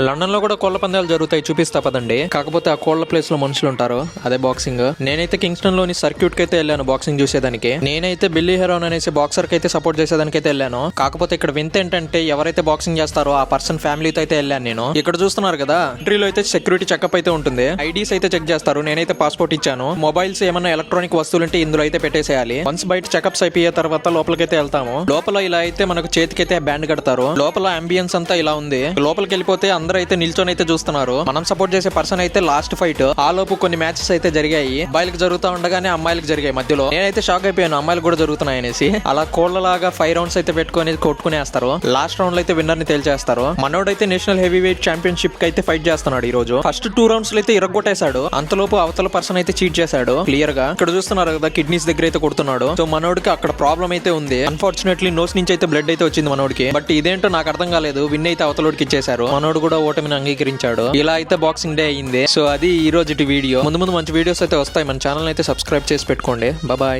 London లో కూడా కోళ్ల పందాలు జరుగుతాయి, చూపిస్తా పదండి. కాకపోతే ఆ కోళ్ల ప్లేస్ లో మనుషులు ఉంటారు, అదే బాక్సింగ్. నేనైతే కింగ్స్టన్ లోని సర్క్యూట్ కి అయితే వెళ్ళాను బాక్సింగ్ చూసేదానికి. నేనైతే బిల్లీ హెరోన్ అనేసి బాక్సర్ కి అయితే సపోర్ట్ చేసేదానికి అయితే వెళ్ళాను. కాకపోతే ఇక్కడ వింత ఏంటంటే ఎవరైతే బాక్సింగ్ చేస్తారో ఆ పర్సన్ ఫ్యామిలీతో అయితే వెళ్ళాను నేను. ఇక్కడ చూస్తున్నారు కదా, ఎంట్రీలో అయితే సెక్యూరిటీ చెకప్ అయితే ఉంటుంది, ఐడీస్ అయితే చెక్ చేస్తారు. నేనైతే పాస్పోర్ట్ ఇచ్చాను. మొబైల్స్ ఏమన్నా ఎలక్ట్రానిక్ వస్తువులు ఉంటే ఇందులో అయితే పెట్టేసేయాలి. వన్స్ బయట చెకప్స్ అయిపోయే తర్వాత లోపలికైతే వెళ్తాము. లోపల ఇలా అయితే మనకు చేతికైతే బ్యాండ్ కడతారు. లోపల అంబియన్స్ అంతా ఇలా ఉంది. లోపలికి వెళ్ళిపోతే అందరూ అయితే నిల్చొని అయితే చూస్తున్నారు. మనం సపోర్ట్ చేసే పర్సన్ అయితే లాస్ట్ ఫైట్. ఆ లోపు కొన్ని మ్యాచెస్ అయితే జరిగాయి. అబ్బాయిలకు జరుగుతూ ఉండగానే అమ్మాయిలకు జరిగాయి మధ్యలో. నేనైతే షాక్ అయిపోయాను, అమ్మాయిలు కూడా జరుగుతున్నాయి అనేసి. అలా కోళ్లలాగా 5 రౌండ్స్ అయితే పెట్టుకొని కొట్టుకునేస్తారు. లాస్ట్ రౌండ్ లో అయితే విన్నర్ ని తేల్చేస్తారు. మనోడైతే నేషనల్ హెవీ వెయిట్ ఛాంపియన్షిప్ కి అయితే ఫైట్ చేస్తున్నాడు ఈ రోజు. ఫస్ట్ 2 రౌండ్స్ లో అయితే ఇరగొట్టేశాడు. అంతలోపు అవతల పర్సన్ అయితే చీట్ చేశాడు క్లియర్ గా. ఇక్కడ చూస్తున్నారు కదా, కిడ్నీస్ దగ్గర అయితే కొడుతున్నాడు. సో మనోడికి అక్కడ ప్రాబ్లం అయితే ఉంది. అన్ఫార్చునేట్లీ నోస్ నుంచి అయితే బ్లడ్ అయితే వచ్చింది మనోడికి. బట్ ఇదేంటో నాకు అర్థం కాలేదు. విన్ అయితే అవతలోడికి ఇచ్చేశారు. మనోడు కూడా ఓటమిని అంగీకరించాడు. ఇలా అయితే బాక్సింగ్ డే అయింది. సో అది ఈ రోజు వీడియో. ముందు మంచి వీడియోస్ అయితే వస్తాయి. మన ఛానల్ అయితే సబ్స్క్రైబ్ చేసి పెట్టుకోండి. బాయ్.